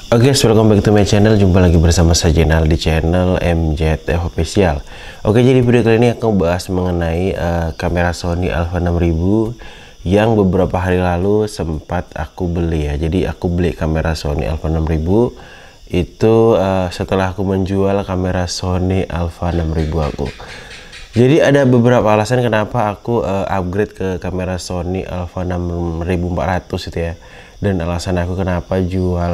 Oke, welcome back to my channel. Jumpa lagi bersama saya Jenal di channel MJF Official. Oke, jadi video kali ini aku bahas mengenai kamera Sony Alpha 6000 yang beberapa hari lalu sempat aku beli ya. Jadi aku beli kamera Sony Alpha 6000 itu setelah aku menjual kamera Sony Alpha 6000 aku. Jadi ada beberapa alasan kenapa aku upgrade ke kamera Sony Alpha 6400 itu ya. Dan alasan aku kenapa jual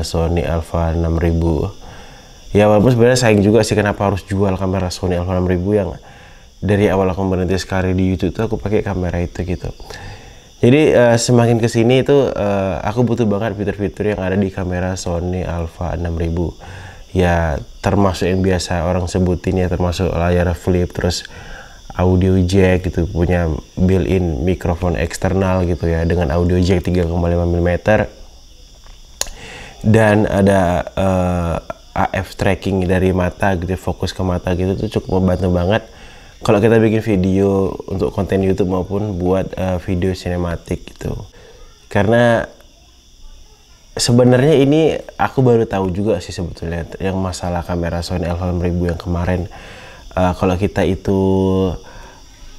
Sony Alpha 6000 ya, walaupun sebenarnya sayang juga sih kenapa harus jual kamera Sony Alpha 6000 yang dari awal aku merintis karir di YouTube tuh aku pakai kamera itu gitu. Jadi semakin kesini itu aku butuh banget fitur-fitur yang ada di kamera Sony Alpha 6000 ya, termasuk yang biasa orang sebutin ya, termasuk layar flip, terus audio jack gitu, punya built-in mikrofon eksternal gitu ya dengan audio jack 3,5 mm, dan ada AF tracking dari mata gitu, fokus ke mata gitu, tuh cukup membantu banget kalau kita bikin video untuk konten YouTube maupun buat video sinematik gitu. Karena sebenarnya ini aku baru tahu juga sih sebetulnya yang masalah kamera Sony Alpha 6000 yang kemarin, kalau kita itu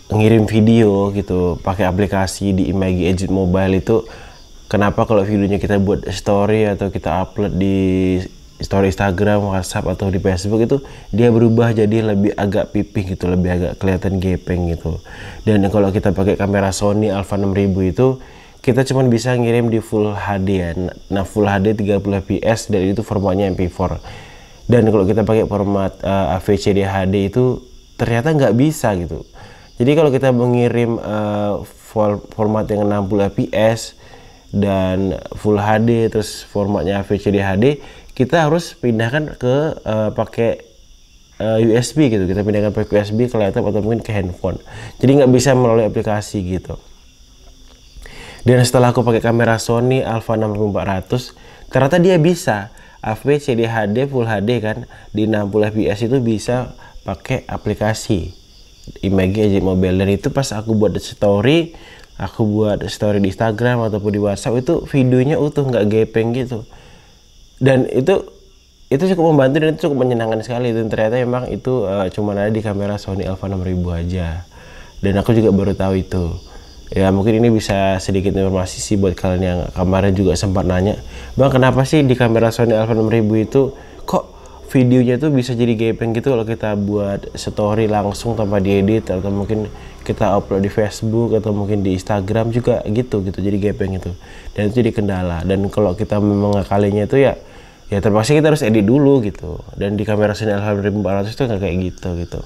ngirim video gitu pakai aplikasi di Imagi Edit Mobile itu, kenapa kalau videonya kita buat story atau kita upload di story Instagram, WhatsApp atau di Facebook itu dia berubah jadi lebih agak pipih gitu, lebih agak kelihatan gepeng gitu. Dan kalau kita pakai kamera Sony Alpha 6000 itu kita cuma bisa ngirim di Full HD ya. Nah, Full HD 30 fps dan itu formatnya MP4. Dan kalau kita pakai format AVCD HD itu ternyata nggak bisa gitu. Jadi kalau kita mengirim format yang 60 fps dan Full HD terus formatnya VCD HD, kita harus pindahkan ke pakai USB gitu. Kita pindahkan pakai USB ke laptop atau mungkin ke handphone. Jadi nggak bisa melalui aplikasi gitu. Dan setelah aku pakai kamera Sony Alpha 6400, ternyata dia bisa AVCD HD Full HD kan di 60 fps itu bisa pakai aplikasi Imagi Edit Mobile. Dan itu pas aku buat story di Instagram ataupun di WhatsApp itu videonya utuh, nggak gepeng gitu. Dan itu cukup membantu dan itu cukup menyenangkan sekali. Dan ternyata memang itu cuma ada di kamera Sony Alpha 6000 aja. Dan aku juga baru tahu itu. Ya mungkin ini bisa sedikit informasi sih buat kalian yang kemarin juga sempat nanya, Bang, kenapa sih di kamera Sony Alpha 6000 itu kok videonya tuh bisa jadi gepeng gitu kalau kita buat story langsung tanpa diedit, atau mungkin kita upload di Facebook atau mungkin di Instagram juga gitu jadi gepeng itu. Dan itu jadi kendala. Dan kalau kita memang ngakalinya itu ya terpaksa kita harus edit dulu gitu. Dan di kamera Sony Alpha 6400 itu nggak kayak gitu.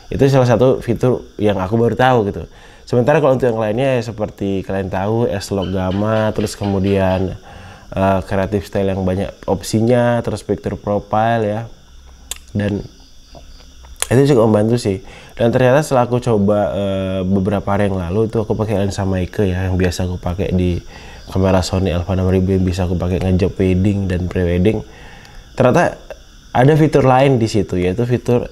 Itu salah satu fitur yang aku baru tahu gitu. Sementara kalau untuk yang lainnya ya seperti kalian tahu, S-Log Gamma, terus kemudian creative style yang banyak opsinya, terus picture profile ya, dan itu cukup membantu sih. Dan ternyata setelah aku coba beberapa hari yang lalu itu aku pakai lensa Meike ya, yang biasa aku pakai di kamera Sony Alpha 6000 yang bisa aku pakai ngejob wedding dan pre-wedding. Ternyata ada fitur lain di situ, yaitu fitur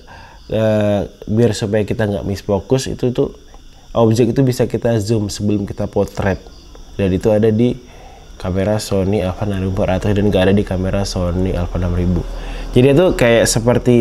biar supaya kita nggak misfokus, itu tuh objek itu bisa kita zoom sebelum kita potret, dan itu ada di kamera Sony Alpha 6400 dan gak ada di kamera Sony Alpha 6000. Jadi itu kayak seperti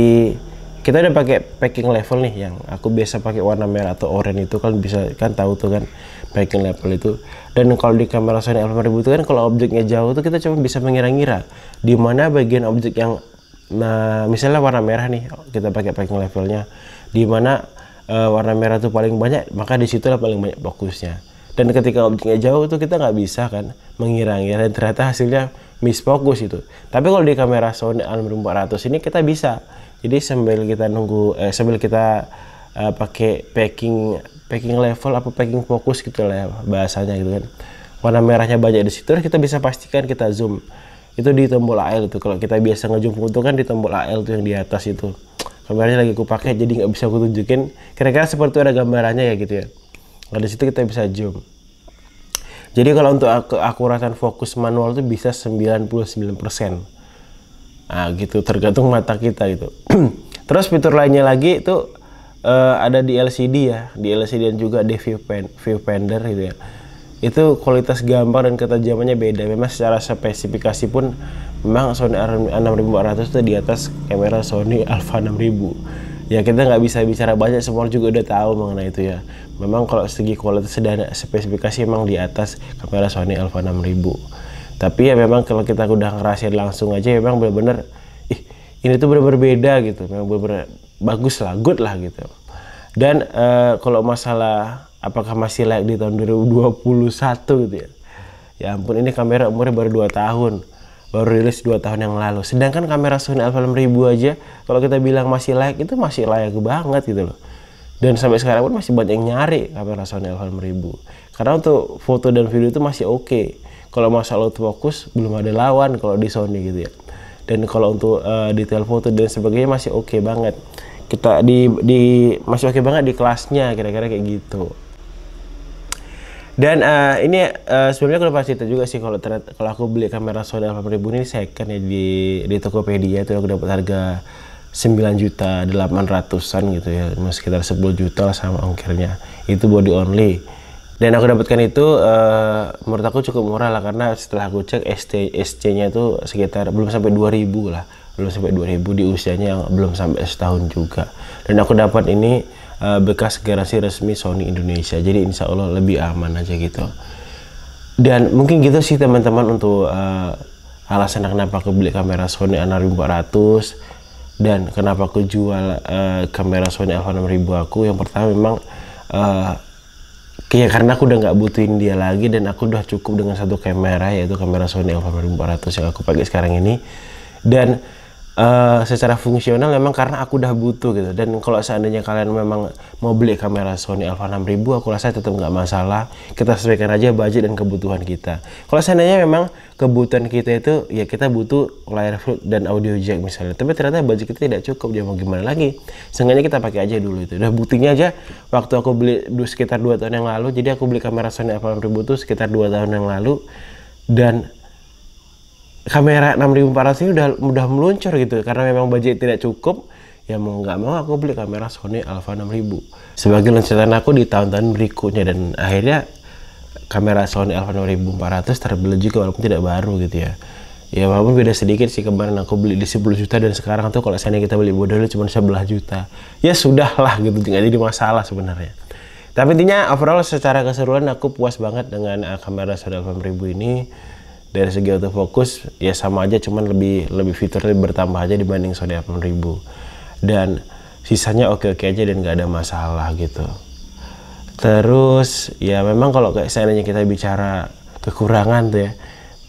kita udah pakai packing level nih, yang aku biasa pakai warna merah atau oranye itu kan, bisa kan tahu tuh kan packing level itu. Dan kalau di kamera Sony Alpha 6000 itu kan kalau objeknya jauh tuh kita cuma bisa mengira-ngira di mana bagian objek yang, nah misalnya warna merah nih, kita pakai packing levelnya di mana warna merah tuh paling banyak, maka disitulah paling banyak fokusnya. Dan ketika objeknya jauh tuh kita nggak bisa kan mengira-ngira, dan ternyata hasilnya misfokus itu. Tapi kalau di kamera Sony Alpha 6400 ini kita bisa. Jadi sambil kita nunggu, sambil kita pakai packing level apa packing fokus gitu lah ya, bahasanya gitu kan. Warna merahnya banyak di situ, kita bisa pastikan kita zoom. Itu di tombol AL itu. Kalau kita biasa ngezoom foto kan di tombol AL tuh yang di atas itu. Kameranya lagi aku pakai jadi nggak bisa aku tunjukin. Kira-kira seperti itu ada gambarannya ya gitu ya. Nah, di situ kita bisa zoom. Jadi kalau untuk keakuratan fokus manual itu bisa 99%. Nah, gitu tergantung mata kita gitu. Terus fitur lainnya lagi itu ada di LCD ya, di LCD dan juga di viewfinder gitu ya. itu kualitas gambar dan ketajamannya beda. Memang secara spesifikasi pun memang Sony A6400 itu di atas kamera Sony Alpha 6000. Ya kita nggak bisa bicara banyak, semua juga udah tahu mengenai itu ya. Memang kalau segi kualitas dan spesifikasi memang di atas kamera Sony Alpha 6000. Tapi ya memang kalau kita udah ngerasain langsung aja memang bener-bener ini tuh bener-bener beda gitu. Memang bener-bener bagus lah, good lah gitu. Dan kalau masalah apakah masih layak di tahun 2021 gitu ya. Ya ampun, ini kamera umurnya baru 2 tahun. Baru rilis 2 tahun yang lalu. Sedangkan kamera Sony Alpha 6000 aja kalau kita bilang masih layak, itu masih layak banget gitu loh. Dan sampai sekarang pun masih banyak yang nyari kamera Sony Alpha 6000. Karena untuk foto dan video itu masih oke. Kalau masalah autofocus belum ada lawan kalau di Sony gitu ya. Dan kalau untuk detail foto dan sebagainya masih oke banget. Kita masih oke banget di kelasnya, kira-kira kayak gitu. Dan ini sebenarnya aku udah cerita juga sih kalau aku beli kamera Sony Alpha 6000 ini second ya di Tokopedia itu aku dapat harga 9.800.000-an gitu ya, sekitar 10 juta lah sama ongkirnya. Itu body only. Dan aku dapatkan itu menurut aku cukup murah lah, karena setelah aku cek SC-nya itu sekitar belum sampai 2.000 lah. Belum sampai 2.000 di usianya yang belum sampai setahun juga. Dan aku dapat ini bekas garansi resmi Sony Indonesia, jadi insya Allah lebih aman aja gitu. Dan mungkin gitu sih teman-teman untuk alasan kenapa aku beli kamera Sony A6400 dan kenapa aku jual kamera Sony Alpha 6000 aku. Yang pertama memang karena aku udah nggak butuhin dia lagi dan aku udah cukup dengan satu kamera, yaitu kamera Sony Alpha 6400 yang aku pakai sekarang ini. Dan secara fungsional memang karena aku udah butuh gitu. Dan kalau seandainya kalian memang mau beli kamera Sony Alpha 6000, aku rasa tetap nggak masalah. Kita sesuaikan aja budget dan kebutuhan kita. Kalau seandainya memang kebutuhan kita itu ya kita butuh layar flip dan audio jack misalnya, tapi ternyata budget kita tidak cukup, ya mau gimana lagi, seenggaknya kita pakai aja dulu itu. Udah buktinya aja waktu aku beli sekitar 2 tahun yang lalu. Jadi aku beli kamera Sony Alpha 6000 itu sekitar 2 tahun yang lalu, dan kamera 6400 ini udah meluncur gitu. Karena memang budget tidak cukup, ya mau nggak mau aku beli kamera Sony Alpha 6000 sebagai loncatan aku di tahun-tahun berikutnya. Dan akhirnya kamera Sony Alpha 6400 terbeli juga walaupun tidak baru gitu ya. Ya walaupun beda sedikit sih, kemarin aku beli di 10 juta dan sekarang tuh kalau seandainya kita beli modalnya cuma 11 juta. Ya sudah lah gitu, nggak jadi masalah sebenarnya. Tapi intinya overall secara keseluruhan aku puas banget dengan kamera Sony Alpha 6000 ini. Dari segi autofocus ya sama aja, cuman lebih fiturnya bertambah aja dibanding Sony Alpha 6000. Dan sisanya oke-oke aja dan nggak ada masalah gitu. Terus ya memang kalau kayak seandainya kita bicara kekurangan tuh ya,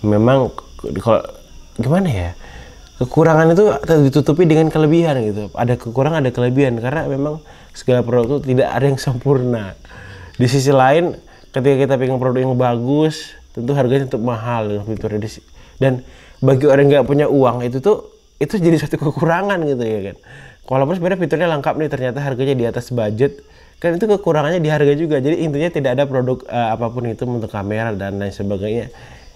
memang kalau gimana ya, kekurangan itu ditutupi dengan kelebihan gitu. Ada kekurangan ada kelebihan, karena memang segala produk itu tidak ada yang sempurna. Di sisi lain ketika kita pengen produk yang bagus, tentu harganya tetap mahal dengan fiturnya. Dan bagi orang yang nggak punya uang itu jadi suatu kekurangan gitu ya kan. Walaupun sebenarnya fiturnya lengkap nih, ternyata harganya di atas budget, kan itu kekurangannya di harga juga. Jadi intinya tidak ada produk apapun itu untuk kamera dan lain sebagainya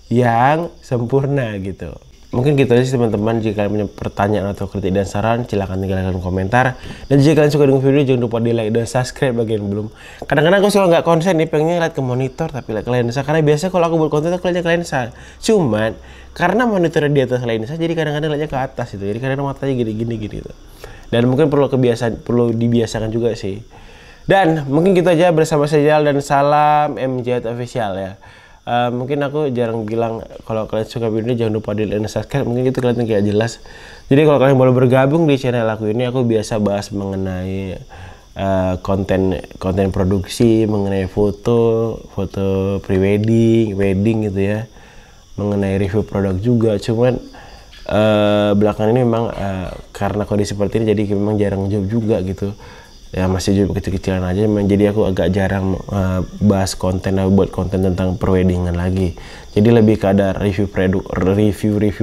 yang sempurna gitu. Mungkin gitu aja sih teman-teman. Jika kalian punya pertanyaan atau kritik dan saran, silahkan tinggalkan komentar. Dan jika kalian suka dengan video, jangan lupa di like dan subscribe bagi yang belum. Kadang-kadang aku suka nggak konsen nih, pengennya lihat ke monitor tapi lihat ke lensa. Karena biasa kalau aku buat konten aku lihatnya ke lensa. Cuman karena monitornya di atas lensa, jadi kadang-kadang lihatnya ke atas itu. Jadi kadang-kadang matanya gini gitu. Dan mungkin perlu dibiasakan juga sih. Dan mungkin gitu aja, bersama saya Jal dan salam MJ Official ya. Mungkin aku jarang bilang kalau kalian suka video ini jangan lupa di like dan subscribe, mungkin itu kelihatan kayak jelas. Jadi kalau kalian boleh bergabung di channel aku ini, aku biasa bahas mengenai konten produksi, mengenai foto prewedding, wedding gitu ya, mengenai review produk juga. Cuman belakangan ini memang karena kondisi seperti ini jadi memang jarang job juga gitu. Ya masih job kecil-kecilan aja, jadi aku agak jarang bahas buat konten tentang perweddingan lagi. Jadi lebih ke ada review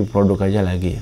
produk aja lagi.